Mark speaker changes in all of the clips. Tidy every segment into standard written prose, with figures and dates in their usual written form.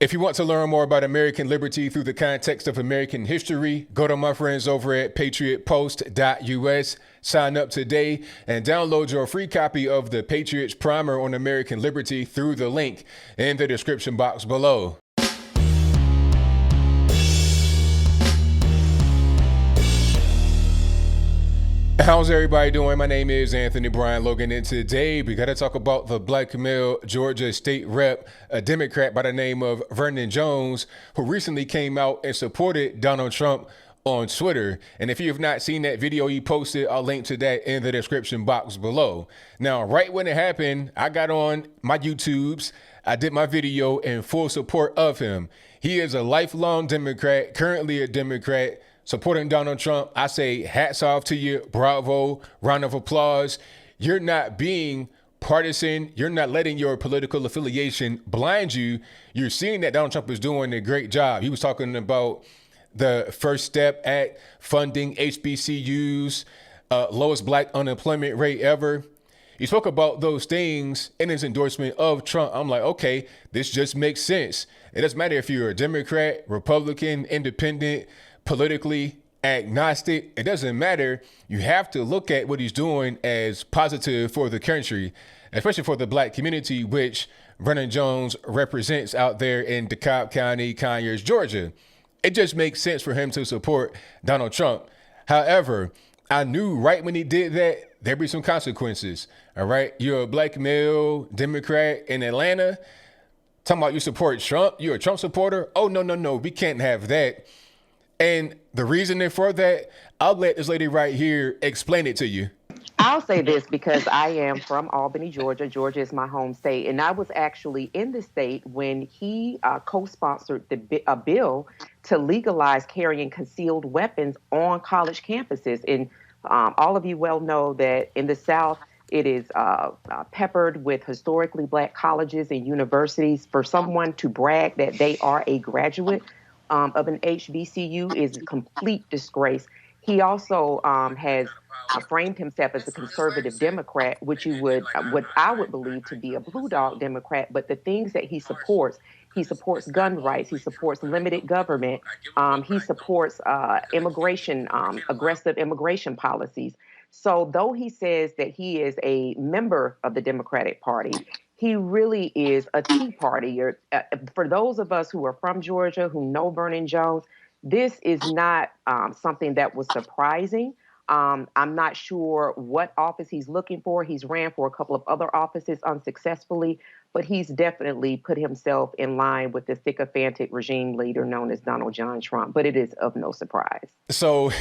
Speaker 1: If you want to learn more about American liberty through the context of American history, go to my friends over at patriotpost.us, sign up today, and download your free copy of the Patriots Primer on American liberty through the link in the description box below. How's everybody doing? My name is Anthony Brian Logan, and today we got to talk about the black male Georgia state rep, a Democrat by the name of Vernon Jones, who recently came out and supported Donald Trump on Twitter. And if you have not seen that video he posted, I'll link to that in the description box below. Now, right when it happened, I got on my YouTubes. I did my video in full support of him. He is a lifelong Democrat, currently a Democrat, supporting Donald Trump. I say hats off to you. Bravo. Round of applause. You're not being partisan. You're not letting your political affiliation blind you. You're seeing that Donald Trump is doing a great job. He was talking about the first step at funding HBCUs, lowest black unemployment rate ever. He spoke about those things in his endorsement of Trump. I'm like, okay, this just makes sense. It doesn't matter if you're a Democrat, Republican, independent, politically agnostic. It doesn't matter. You have to look at what he's doing as positive for the country, especially for the black community, which Vernon Jones represents out there in DeKalb County, Conyers, Georgia. It just makes sense for him to support Donald Trump. However, I knew right when he did that, there'd be some consequences. All right. You're a black male Democrat in Atlanta talking about you support Trump. You're a Trump supporter. Oh, no. We can't have that. And the reasoning for that, I'll let this lady right here explain it to you.
Speaker 2: I'll say this because I am from Albany, Georgia. Georgia is my home state. And I was actually in the state when he co-sponsored a bill to legalize carrying concealed weapons on college campuses. And all of you well know that in the South, it is peppered with historically black colleges and universities. For someone to brag that they are a graduate of an HBCU is a complete disgrace. He also has framed himself as a conservative Democrat, which you would, what I would believe to be a blue dog Democrat. But the things that he supports gun rights, he supports limited government, he supports immigration, aggressive immigration policies. So though he says that he is a member of the Democratic Party, he really is a Tea Partier. For those of us who are from Georgia, who know Vernon Jones, this is not something that was surprising. I'm not sure what office he's looking for. He's ran for a couple of other offices unsuccessfully, but he's definitely put himself in line with the sycophantic regime leader known as Donald John Trump. But it is of no surprise.
Speaker 1: So,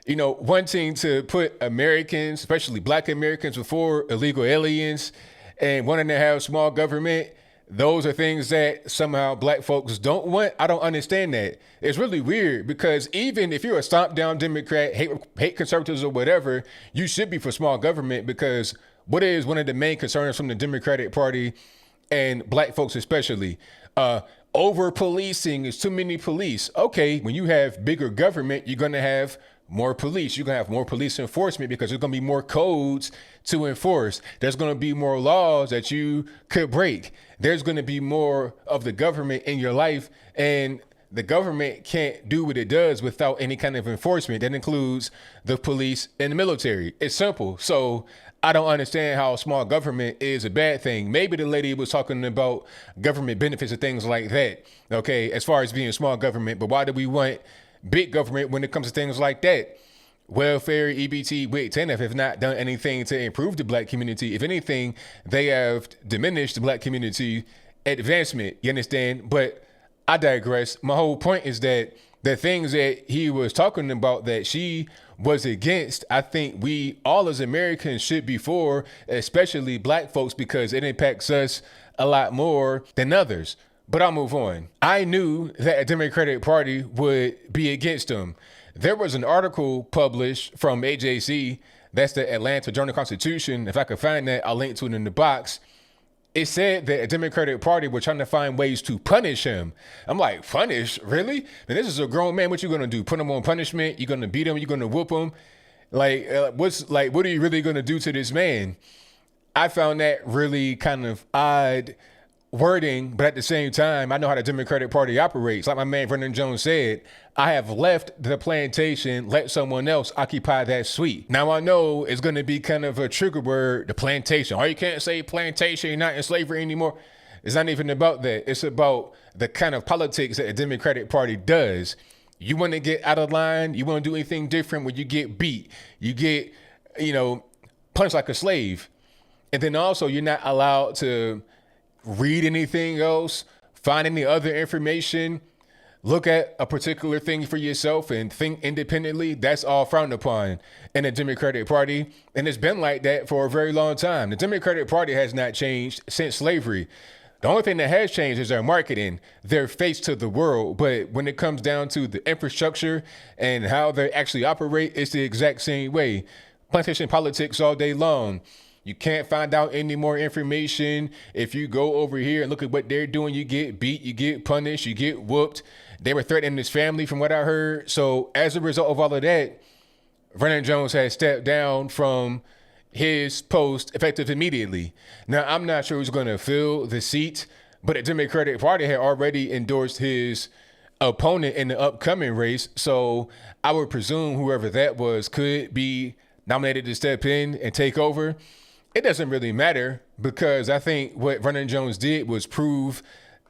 Speaker 1: wanting to put Americans, especially black Americans, before illegal aliens, and wanting to have small government, those are things that somehow black folks don't want. I don't understand that. It's really weird because even if you're a stomp down Democrat, hate conservatives or whatever, you should be for small government, because what is one of the main concerns from the Democratic Party and black folks especially? Over policing is too many police. Okay, when you have bigger government, you're going to have more police. You're going to have more police enforcement because there's going to be more codes to enforce. There's going to be more laws that you could break. There's going to be more of the government in your life, and the government can't do what it does without any kind of enforcement. That includes the police and the military. It's simple. So I don't understand how small government is a bad thing. Maybe the lady was talking about government benefits and things like that. Okay, as far as being small government, but why do we want big government when it comes to things like that? Welfare, EBT, WIC, TANF have not done anything to improve the black community. If anything, they have diminished the black community advancement. You understand? But I digress. My whole point is that the things that he was talking about that she was against, I think we all as Americans should be for, especially black folks, because it impacts us a lot more than others. But I'll move on. I knew that a Democratic Party would be against him. There was an article published from AJC, that's the Atlanta Journal-Constitution. If I could find that, I'll link to it in the box. It said that a Democratic Party were trying to find ways to punish him. I'm like, punish? Really? And this is a grown man. What you going to do? Put him on punishment? You're going to beat him? You're going to whoop him? What are you really going to do to this man? I found that really kind of odd wording, but at the same time, I know how the Democratic Party operates. Like my man Vernon Jones said, I have left the plantation, let someone else occupy that suite. Now I know it's going to be kind of a trigger word, the plantation. Oh, you can't say plantation, you're not in slavery anymore. It's not even about that. It's about the kind of politics that the Democratic Party does. You want to get out of line, you want to do anything different when you get beat, you get, punched like a slave. And then also you're not allowed to read anything else, find any other information, look at a particular thing for yourself and think independently. That's all frowned upon in the Democratic Party. And it's been like that for a very long time. The Democratic Party has not changed since slavery. The only thing that has changed is their marketing, their face to the world. But when it comes down to the infrastructure and how they actually operate, it's the exact same way. Plantation politics all day long. You can't find out any more information. If you go over here and look at what they're doing, you get beat, you get punished, you get whooped. They were threatening his family from what I heard. So as a result of all of that, Vernon Jones has stepped down from his post effective immediately. Now, I'm not sure who's going to fill the seat, but the Democratic Party had already endorsed his opponent in the upcoming race. So I would presume whoever that was could be nominated to step in and take over. It doesn't really matter because I think what Vernon Jones did was prove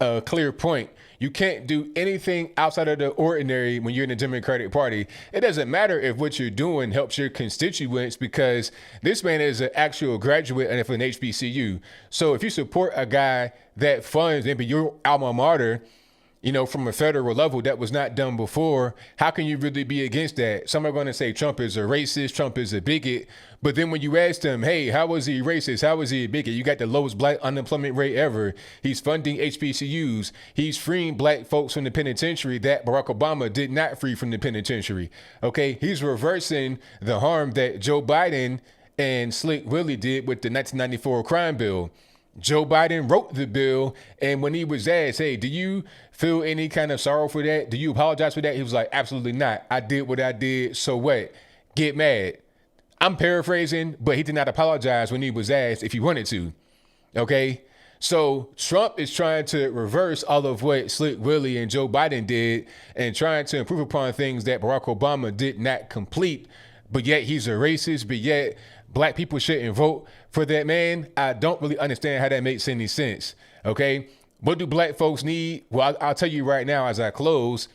Speaker 1: a clear point. You can't do anything outside of the ordinary when you're in the Democratic Party. It doesn't matter if what you're doing helps your constituents because this man is an actual graduate of an HBCU. So if you support a guy that funds maybe your alma mater, from a federal level that was not done before, how can you really be against that? Some are going to say Trump is a racist, Trump is a bigot. But then when you ask them, hey, how was he racist? How was he a bigot? You got the lowest black unemployment rate ever. He's funding HBCUs. He's freeing black folks from the penitentiary that Barack Obama did not free from the penitentiary. Okay, he's reversing the harm that Joe Biden and Slick Willie did with the 1994 crime bill. Joe Biden wrote the bill, and when he was asked, hey, do you feel any kind of sorrow for that? Do you apologize for that? He was like, absolutely not. I did what I did, so what? Get mad. I'm paraphrasing, but he did not apologize when he was asked if he wanted to, okay? So Trump is trying to reverse all of what Slick Willie and Joe Biden did and trying to improve upon things that Barack Obama did not complete, but yet he's a racist, but yet black people shouldn't vote for that man. I don't really understand how that makes any sense. Okay. What do black folks need? Well, I'll tell you right now as I close,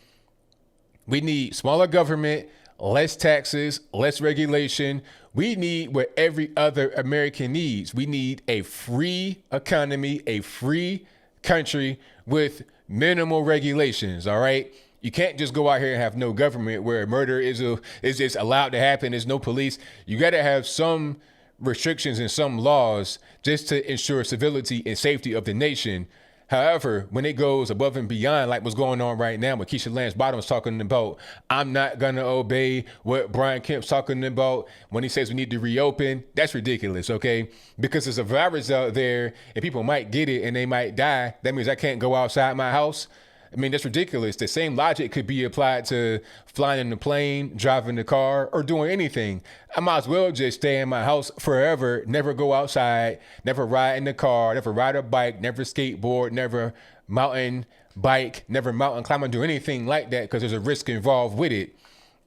Speaker 1: we need smaller government, less taxes, less regulation. We need what every other American needs. We need a free economy, a free country with minimal regulations. All right. You can't just go out here and have no government where murder is just allowed to happen. There's no police. You got to have some restrictions and some laws just to ensure civility and safety of the nation. However, when it goes above and beyond, like what's going on right now with Keisha Lance Bottoms talking about, I'm not going to obey what Brian Kemp's talking about when he says we need to reopen, that's ridiculous, okay? Because there's a virus out there and people might get it and they might die. That means I can't go outside my house. I mean, that's ridiculous. The same logic could be applied to flying in the plane, driving the car, or doing anything. I might as well just stay in my house forever, never go outside, never ride in the car, never ride a bike, never skateboard, never mountain bike, never mountain climb, or do anything like that because there's a risk involved with it.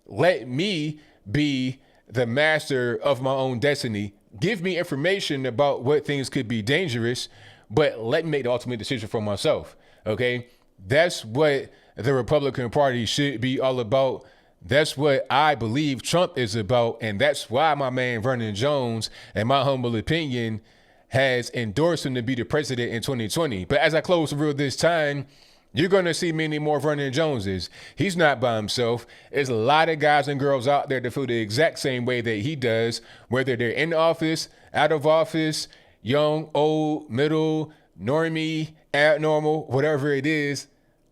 Speaker 1: Let me be the master of my own destiny. Give me information about what things could be dangerous, but let me make the ultimate decision for myself, okay? That's what the Republican Party should be all about. That's what I believe Trump is about. And that's why my man Vernon Jones, in my humble opinion, has endorsed him to be the president in 2020. But as I close the reel this time, you're going to see many more Vernon Joneses. He's not by himself. There's a lot of guys and girls out there that feel the exact same way that he does, whether they're in office, out of office, young, old, middle, normie, abnormal, whatever it is.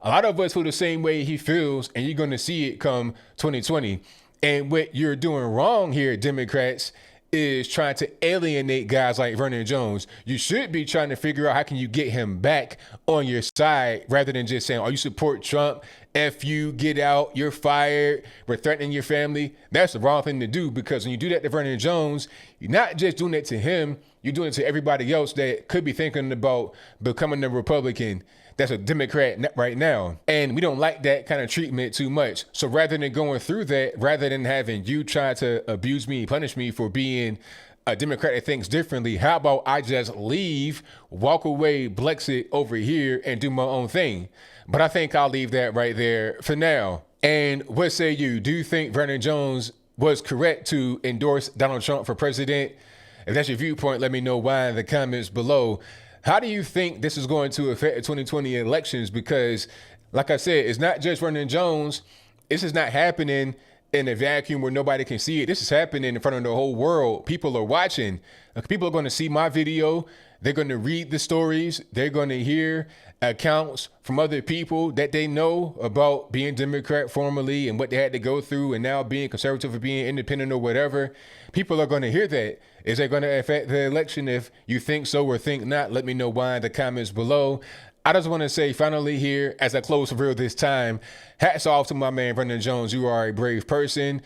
Speaker 1: A lot of us feel the same way he feels, and you're going to see it come 2020. And what you're doing wrong here, Democrats, is trying to alienate guys like Vernon Jones. You should be trying to figure out how can you get him back on your side rather than just saying, oh, you support Trump, F you, get out, you're fired, we're threatening your family. That's the wrong thing to do, because when you do that to Vernon Jones, you're not just doing it to him, you're doing it to everybody else that could be thinking about becoming a Republican that's a Democrat right now. And we don't like that kind of treatment too much. So rather than going through that, rather than having you try to abuse me, punish me for being a Democrat that thinks differently, how about I just leave, walk away, Blexit over here, and do my own thing? But I think I'll leave that right there for now. And what say you? Do you think Vernon Jones was correct to endorse Donald Trump for president? If that's your viewpoint, let me know why in the comments below. How do you think this is going to affect the 2020 elections? Because, like I said, it's not just Vernon Jones. This is not happening in a vacuum where nobody can see it. This is happening in front of the whole world. People are watching. People are going to see my video. They're going to read the stories. They're going to hear accounts from other people that they know about being Democrat formerly and what they had to go through, and now being conservative or being independent or whatever. People are going to hear that. Is that going to affect the election? If you think so or think not, let me know why in the comments below. I just want to say finally here, as I close the video this time, hats off to my man Vernon Jones. You are a brave person.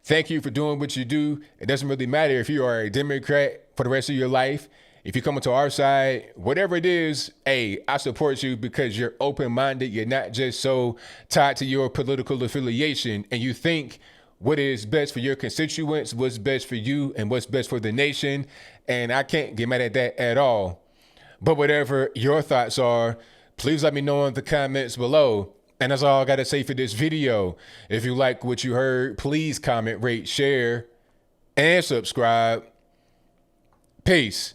Speaker 1: Thank you for doing what you do. It doesn't really matter if you are a Democrat for the rest of your life. If you come to our side, whatever it is, hey, I support you because you're open-minded. You're not just so tied to your political affiliation, and you think what is best for your constituents, what's best for you, and what's best for the nation. And I can't get mad at that at all. But whatever your thoughts are, please let me know in the comments below. And that's all I got to say for this video. If you like what you heard, please comment, rate, share, and subscribe. Peace.